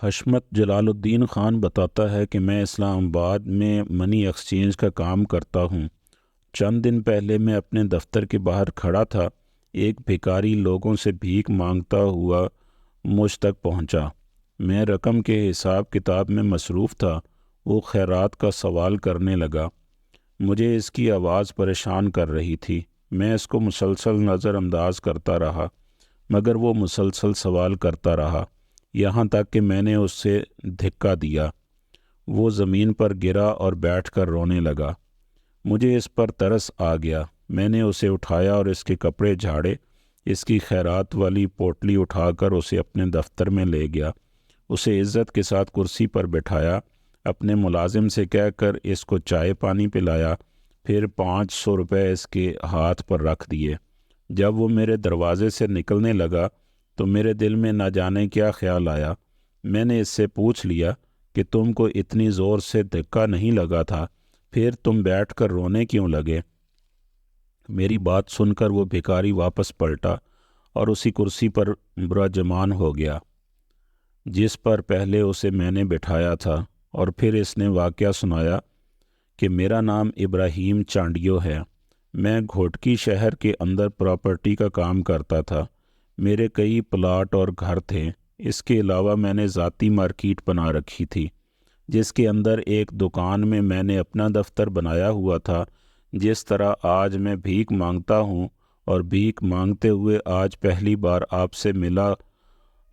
حشمت جلال الدین خان بتاتا ہے کہ میں اسلام آباد میں منی ایکسچینج کا کام کرتا ہوں۔ چند دن پہلے میں اپنے دفتر کے باہر کھڑا تھا، ایک بھکاری لوگوں سے بھیک مانگتا ہوا مجھ تک پہنچا۔ میں رقم کے حساب کتاب میں مصروف تھا، وہ خیرات کا سوال کرنے لگا۔ مجھے اس کی آواز پریشان کر رہی تھی۔ میں اس کو مسلسل نظر انداز کرتا رہا، مگر وہ مسلسل سوال کرتا رہا، یہاں تک کہ میں نے اس سے دھکا دیا۔ وہ زمین پر گرا اور بیٹھ کر رونے لگا۔ مجھے اس پر ترس آ گیا۔ میں نے اسے اٹھایا اور اس کے کپڑے جھاڑے، اس کی خیرات والی پوٹلی اٹھا کر اسے اپنے دفتر میں لے گیا۔ اسے عزت کے ساتھ کرسی پر بٹھایا، اپنے ملازم سے کہہ کر اس کو چائے پانی پلایا، پھر 500 روپے اس کے ہاتھ پر رکھ دیے۔ جب وہ میرے دروازے سے نکلنے لگا تو میرے دل میں نہ جانے کیا خیال آیا۔ میں نے اس سے پوچھ لیا کہ تم کو اتنی زور سے دھکا نہیں لگا تھا، پھر تم بیٹھ کر رونے کیوں لگے؟ میری بات سن کر وہ بھکاری واپس پلٹا اور اسی کرسی پر براجمان ہو گیا جس پر پہلے اسے میں نے بٹھایا تھا، اور پھر اس نے واقعہ سنایا کہ میرا نام ابراہیم چانڈیو ہے۔ میں گھوٹکی شہر کے اندر پراپرٹی کا کام کرتا تھا۔ میرے کئی پلاٹ اور گھر تھے۔ اس کے علاوہ میں نے ذاتی مارکیٹ بنا رکھی تھی، جس کے اندر ایک دکان میں نے اپنا دفتر بنایا ہوا تھا۔ جس طرح آج میں بھیک مانگتا ہوں اور بھیک مانگتے ہوئے آج پہلی بار آپ سے ملا،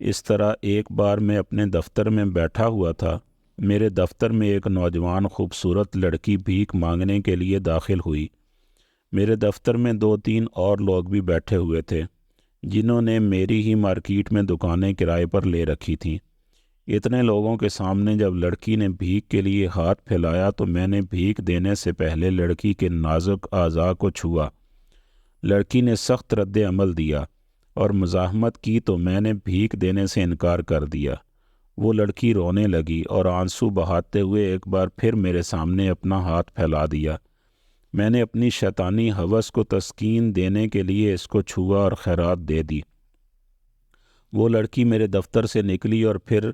اس طرح ایک بار میں اپنے دفتر میں بیٹھا ہوا تھا۔ میرے دفتر میں ایک نوجوان خوبصورت لڑکی بھیک مانگنے کے لیے داخل ہوئی۔ میرے دفتر میں 2-3 اور لوگ بھی بیٹھے ہوئے تھے، جنہوں نے میری ہی مارکیٹ میں دکانیں کرائے پر لے رکھی تھیں۔ اتنے لوگوں کے سامنے جب لڑکی نے بھیک کے لیے ہاتھ پھیلایا تو میں نے بھیک دینے سے پہلے لڑکی کے نازک اعضاء کو چھوا۔ لڑکی نے سخت رد عمل دیا اور مزاحمت کی تو میں نے بھیک دینے سے انکار کر دیا۔ وہ لڑکی رونے لگی اور آنسو بہاتے ہوئے ایک بار پھر میرے سامنے اپنا ہاتھ پھیلا دیا۔ میں نے اپنی شیطانی ہوس کو تسکین دینے کے لیے اس کو چھوا اور خیرات دے دی۔ وہ لڑکی میرے دفتر سے نکلی اور پھر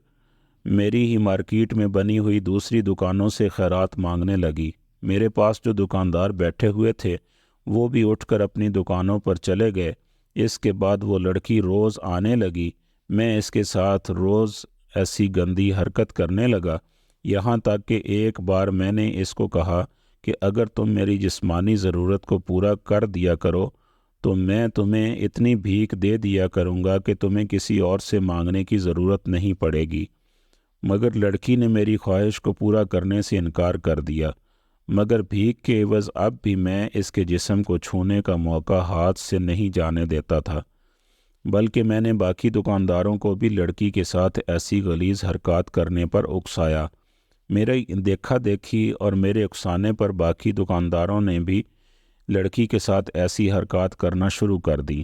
میری ہی مارکیٹ میں بنی ہوئی دوسری دکانوں سے خیرات مانگنے لگی۔ میرے پاس جو دکاندار بیٹھے ہوئے تھے وہ بھی اٹھ کر اپنی دکانوں پر چلے گئے۔ اس کے بعد وہ لڑکی روز آنے لگی۔ میں اس کے ساتھ روز ایسی گندی حرکت کرنے لگا، یہاں تک کہ ایک بار میں نے اس کو کہا کہ اگر تم میری جسمانی ضرورت کو پورا کر دیا کرو تو میں تمہیں اتنی بھیک دے دیا کروں گا کہ تمہیں کسی اور سے مانگنے کی ضرورت نہیں پڑے گی۔ مگر لڑکی نے میری خواہش کو پورا کرنے سے انکار کر دیا، مگر بھیک کے عوض اب بھی میں اس کے جسم کو چھونے کا موقع ہاتھ سے نہیں جانے دیتا تھا، بلکہ میں نے باقی دکانداروں کو بھی لڑکی کے ساتھ ایسی غلیظ حرکات کرنے پر اکسایا۔ میرے دیکھا دیکھی اور میرے اکسانے پر باقی دکانداروں نے بھی لڑکی کے ساتھ ایسی حرکات کرنا شروع کر دی،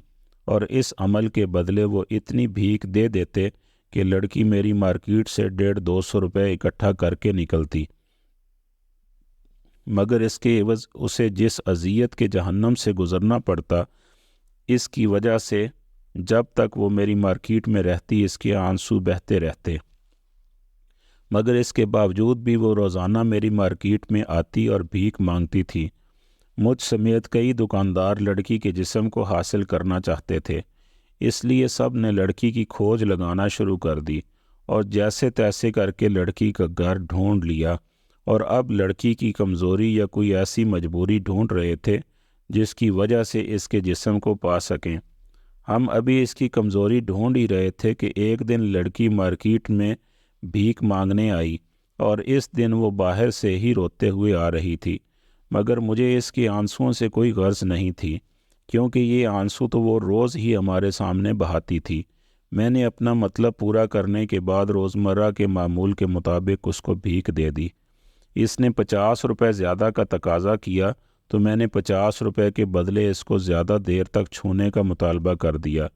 اور اس عمل کے بدلے وہ اتنی بھیک دے دیتے کہ لڑکی میری مارکیٹ سے 150-200 روپے اکٹھا کر کے نکلتی، مگر اس کے عوض اسے جس اذیت کے جہنم سے گزرنا پڑتا، اس کی وجہ سے جب تک وہ میری مارکیٹ میں رہتی اس کے آنسو بہتے رہتے۔ مگر اس کے باوجود بھی وہ روزانہ میری مارکیٹ میں آتی اور بھیک مانگتی تھی۔ مجھ سمیت کئی دکاندار لڑکی کے جسم کو حاصل کرنا چاہتے تھے، اس لیے سب نے لڑکی کی کھوج لگانا شروع کر دی اور جیسے تیسے کر کے لڑکی کا گھر ڈھونڈ لیا، اور اب لڑکی کی کمزوری یا کوئی ایسی مجبوری ڈھونڈ رہے تھے جس کی وجہ سے اس کے جسم کو پا سکیں۔ ہم ابھی اس کی کمزوری ڈھونڈ ہی رہے تھے کہ ایک دن لڑکی مارکیٹ میں بھیک مانگنے آئی، اور اس دن وہ باہر سے ہی روتے ہوئے آ رہی تھی، مگر مجھے اس کے آنسوؤں سے کوئی غرض نہیں تھی، کیونکہ یہ آنسو تو وہ روز ہی ہمارے سامنے بہاتی تھی۔ میں نے اپنا مطلب پورا کرنے کے بعد روزمرہ کے معمول کے مطابق اس کو بھیک دے دی۔ اس نے 50 روپے زیادہ کا تقاضا کیا تو میں نے 50 روپے کے بدلے اس کو زیادہ دیر تک چھونے کا مطالبہ کر دیا۔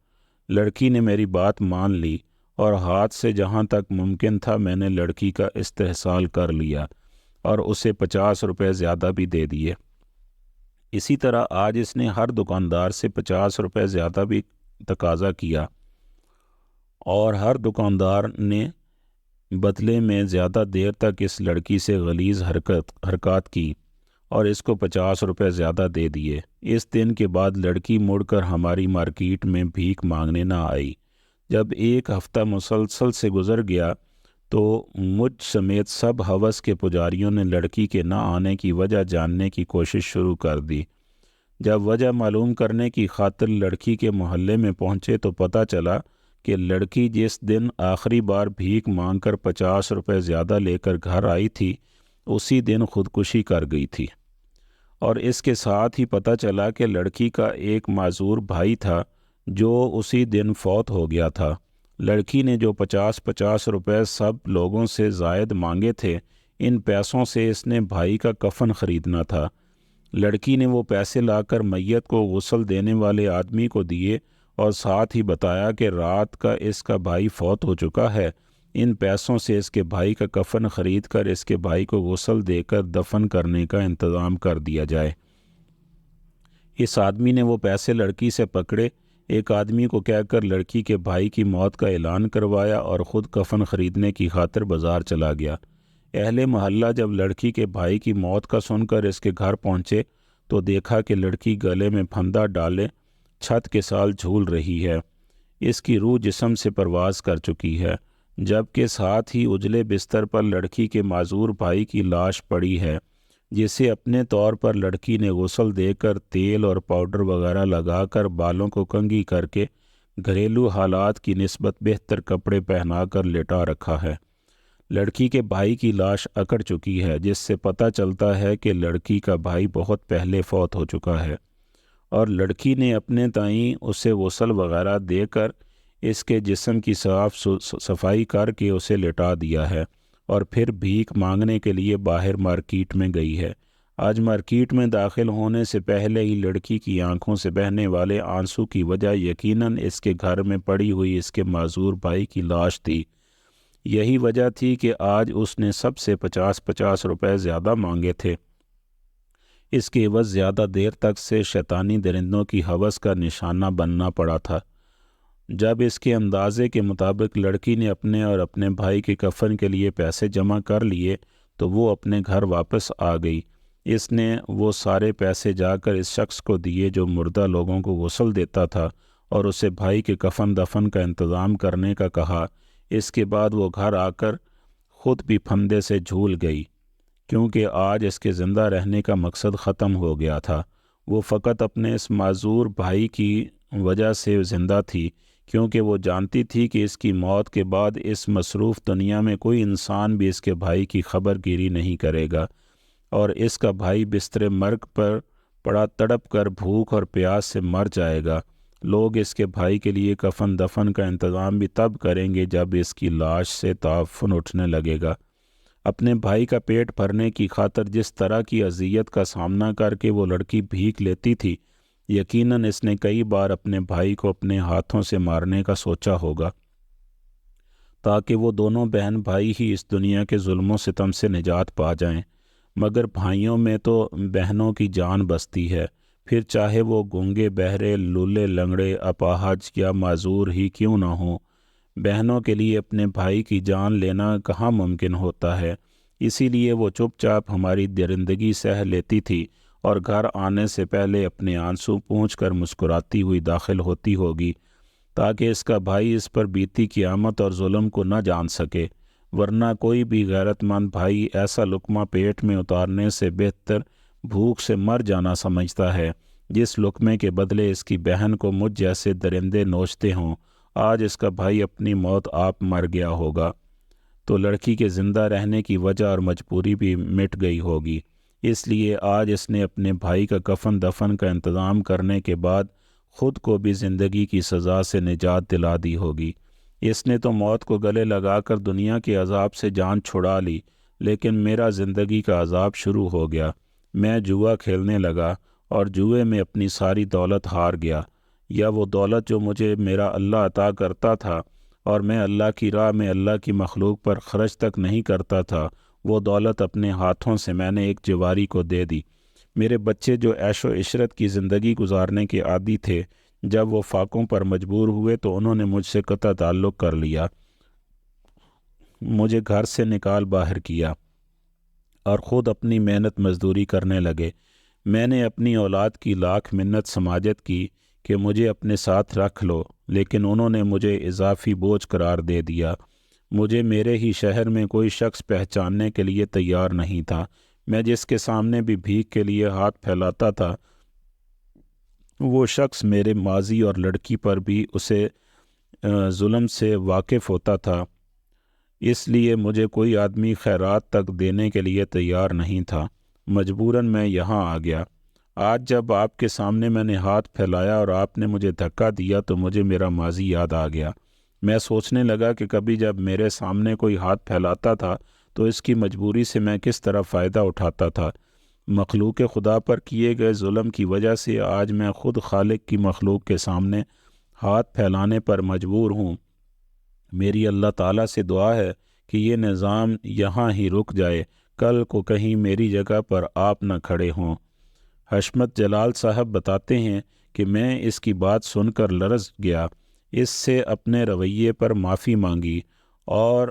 لڑکی نے میری بات مان لی اور ہاتھ سے جہاں تک ممکن تھا میں نے لڑکی کا استحصال کر لیا اور اسے 50 روپے زیادہ بھی دے دیے۔ اسی طرح آج اس نے ہر دکاندار سے 50 روپے زیادہ بھی تقاضا کیا، اور ہر دکاندار نے بدلے میں زیادہ دیر تک اس لڑکی سے غلیظ حرکات کی اور اس کو 50 روپے زیادہ دے دیے۔ اس دن کے بعد لڑکی مڑ کر ہماری مارکیٹ میں بھیک مانگنے نہ آئی۔ جب ایک ہفتہ مسلسل سے گزر گیا تو مجھ سمیت سب ہوس کے پجاریوں نے لڑکی کے نہ آنے کی وجہ جاننے کی کوشش شروع کر دی۔ جب وجہ معلوم کرنے کی خاطر لڑکی کے محلے میں پہنچے تو پتہ چلا کہ لڑکی جس دن آخری بار بھیک مانگ کر 50 روپے زیادہ لے کر گھر آئی تھی اسی دن خودکشی کر گئی تھی، اور اس کے ساتھ ہی پتہ چلا کہ لڑکی کا ایک معذور بھائی تھا جو اسی دن فوت ہو گیا تھا۔ لڑکی نے جو 50 روپے سب لوگوں سے زائد مانگے تھے، ان پیسوں سے اس نے بھائی کا کفن خریدنا تھا۔ لڑکی نے وہ پیسے لا کر میت کو غسل دینے والے آدمی کو دیے اور ساتھ ہی بتایا کہ رات کا اس کا بھائی فوت ہو چکا ہے، ان پیسوں سے اس کے بھائی کا کفن خرید کر اس کے بھائی کو غسل دے کر دفن کرنے کا انتظام کر دیا جائے۔ اس آدمی نے وہ پیسے لڑکی سے پکڑے، ایک آدمی کو کہہ کر لڑکی کے بھائی کی موت کا اعلان کروایا اور خود کفن خریدنے کی خاطر بازار چلا گیا۔ اہل محلہ جب لڑکی کے بھائی کی موت کا سن کر اس کے گھر پہنچے تو دیکھا کہ لڑکی گلے میں پھندا ڈالے چھت کے سال جھول رہی ہے، اس کی روح جسم سے پرواز کر چکی ہے، جبکہ ساتھ ہی اجلے بستر پر لڑکی کے معذور بھائی کی لاش پڑی ہے، جسے اپنے طور پر لڑکی نے غسل دے کر تیل اور پاؤڈر وغیرہ لگا کر بالوں کو کنگھی کر کے گھریلو حالات کی نسبت بہتر کپڑے پہنا کر لٹا رکھا ہے۔ لڑکی کے بھائی کی لاش اکڑ چکی ہے، جس سے پتہ چلتا ہے کہ لڑکی کا بھائی بہت پہلے فوت ہو چکا ہے، اور لڑکی نے اپنے تئیں اسے غسل وغیرہ دے کر اس کے جسم کی صاف صفائی کر کے اسے لٹا دیا ہے اور پھر بھیک مانگنے کے لیے باہر مارکیٹ میں گئی ہے۔ آج مارکیٹ میں داخل ہونے سے پہلے ہی لڑکی کی آنکھوں سے بہنے والے آنسو کی وجہ یقیناً اس کے گھر میں پڑی ہوئی اس کے معذور بھائی کی لاش تھی۔ یہی وجہ تھی کہ آج اس نے سب سے 50 روپے زیادہ مانگے تھے۔ اس کے عوض زیادہ دیر تک سے شیطانی درندوں کی ہوس کا نشانہ بننا پڑا تھا۔ جب اس کے اندازے کے مطابق لڑکی نے اپنے اور اپنے بھائی کے کفن کے لیے پیسے جمع کر لیے تو وہ اپنے گھر واپس آ گئی۔ اس نے وہ سارے پیسے جا کر اس شخص کو دیے جو مردہ لوگوں کو غسل دیتا تھا اور اسے بھائی کے کفن دفن کا انتظام کرنے کا کہا۔ اس کے بعد وہ گھر آ کر خود بھی پھندے سے جھول گئی، کیونکہ آج اس کے زندہ رہنے کا مقصد ختم ہو گیا تھا۔ وہ فقط اپنے اس معذور بھائی کی وجہ سے زندہ تھی، کیونکہ وہ جانتی تھی کہ اس کی موت کے بعد اس مصروف دنیا میں کوئی انسان بھی اس کے بھائی کی خبر گیری نہیں کرے گا، اور اس کا بھائی بستر مرگ پر پڑا تڑپ کر بھوک اور پیاس سے مر جائے گا۔ لوگ اس کے بھائی کے لیے کفن دفن کا انتظام بھی تب کریں گے جب اس کی لاش سے تعفن اٹھنے لگے گا۔ اپنے بھائی کا پیٹ بھرنے کی خاطر جس طرح کی اذیت کا سامنا کر کے وہ لڑکی بھیک لیتی تھی، یقیناً اس نے کئی بار اپنے بھائی کو اپنے ہاتھوں سے مارنے کا سوچا ہوگا تاکہ وہ دونوں بہن بھائی ہی اس دنیا کے ظلم و ستم سے نجات پا جائیں، مگر بھائیوں میں تو بہنوں کی جان بستی ہے، پھر چاہے وہ گونگے بہرے لولے لنگڑے اپاہج یا معذور ہی کیوں نہ ہوں۔ بہنوں کے لیے اپنے بھائی کی جان لینا کہاں ممکن ہوتا ہے، اسی لیے وہ چپ چاپ ہماری درندگی سہ لیتی تھی اور گھر آنے سے پہلے اپنے آنسو پونچھ کر مسکراتی ہوئی داخل ہوتی ہوگی تاکہ اس کا بھائی اس پر بیتی قیامت اور ظلم کو نہ جان سکے، ورنہ کوئی بھی غیرت مند بھائی ایسا لقمہ پیٹ میں اتارنے سے بہتر بھوک سے مر جانا سمجھتا ہے جس لقمے کے بدلے اس کی بہن کو مجھ جیسے درندے نوچتے ہوں۔ آج اس کا بھائی اپنی موت آپ مر گیا ہوگا تو لڑکی کے زندہ رہنے کی وجہ اور مجبوری بھی مٹ گئی ہوگی، اس لیے آج اس نے اپنے بھائی کا کفن دفن کا انتظام کرنے کے بعد خود کو بھی زندگی کی سزا سے نجات دلا دی ہوگی۔ اس نے تو موت کو گلے لگا کر دنیا کے عذاب سے جان چھڑا لی، لیکن میرا زندگی کا عذاب شروع ہو گیا۔ میں جوا کھیلنے لگا اور جوئے میں اپنی ساری دولت ہار گیا، یا وہ دولت جو مجھے میرا اللہ عطا کرتا تھا اور میں اللہ کی راہ میں اللہ کی مخلوق پر خرچ تک نہیں کرتا تھا، وہ دولت اپنے ہاتھوں سے میں نے ایک جواری کو دے دی۔ میرے بچے جو عیش و عشرت کی زندگی گزارنے کے عادی تھے، جب وہ فاقوں پر مجبور ہوئے تو انہوں نے مجھ سے قطع تعلق کر لیا۔ مجھے گھر سے نکال باہر کیا اور خود اپنی محنت مزدوری کرنے لگے۔ میں نے اپنی اولاد کی لاکھ منت سماجت کی کہ مجھے اپنے ساتھ رکھ لو، لیکن انہوں نے مجھے اضافی بوجھ قرار دے دیا۔ مجھے میرے ہی شہر میں کوئی شخص پہچاننے کے لیے تیار نہیں تھا۔ میں جس کے سامنے بھی بھیک کے لیے ہاتھ پھیلاتا تھا، وہ شخص میرے ماضی اور لڑکی پر بھی اسے ظلم سے واقف ہوتا تھا، اس لیے مجھے کوئی آدمی خیرات تک دینے کے لیے تیار نہیں تھا۔ مجبوراً میں یہاں آ گیا۔ آج جب آپ کے سامنے میں نے ہاتھ پھیلایا اور آپ نے مجھے دھکا دیا تو مجھے میرا ماضی یاد آ گیا۔ میں سوچنے لگا کہ کبھی جب میرے سامنے کوئی ہاتھ پھیلاتا تھا تو اس کی مجبوری سے میں کس طرح فائدہ اٹھاتا تھا۔ مخلوق خدا پر کیے گئے ظلم کی وجہ سے آج میں خود خالق کی مخلوق کے سامنے ہاتھ پھیلانے پر مجبور ہوں۔ میری اللہ تعالیٰ سے دعا ہے کہ یہ نظام یہاں ہی رک جائے، کل کو کہیں میری جگہ پر آپ نہ کھڑے ہوں۔ حشمت جلال صاحب بتاتے ہیں کہ میں اس کی بات سن کر لرز گیا، اس سے اپنے رویے پر معافی مانگی اور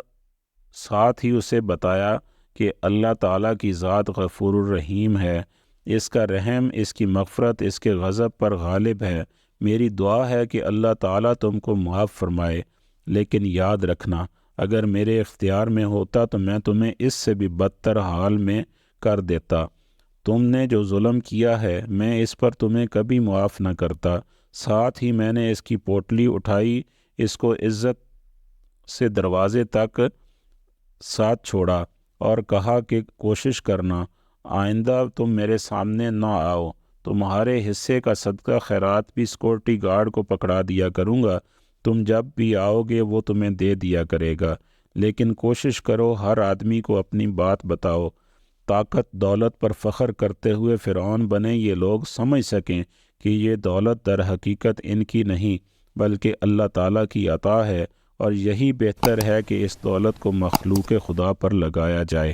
ساتھ ہی اسے بتایا کہ اللہ تعالیٰ کی ذات غفور الرحیم ہے، اس کا رحم، اس کی مغفرت اس کے غضب پر غالب ہے۔ میری دعا ہے کہ اللہ تعالیٰ تم کو معاف فرمائے، لیکن یاد رکھنا اگر میرے اختیار میں ہوتا تو میں تمہیں اس سے بھی بدتر حال میں کر دیتا۔ تم نے جو ظلم کیا ہے میں اس پر تمہیں کبھی معاف نہ کرتا۔ ساتھ ہی میں نے اس کی پوٹلی اٹھائی، اس کو عزت سے دروازے تک ساتھ چھوڑا اور کہا کہ کوشش کرنا آئندہ تم میرے سامنے نہ آؤ، تمہارے حصے کا صدقہ خیرات بھی سیکورٹی گارڈ کو پکڑا دیا کروں گا، تم جب بھی آؤ گے وہ تمہیں دے دیا کرے گا، لیکن کوشش کرو ہر آدمی کو اپنی بات بتاؤ۔ طاقت دولت پر فخر کرتے ہوئے فرعون بنے یہ لوگ سمجھ سکیں کہ یہ دولت در حقیقت ان کی نہیں بلکہ اللہ تعالیٰ کی عطا ہے، اور یہی بہتر ہے کہ اس دولت کو مخلوق خدا پر لگایا جائے۔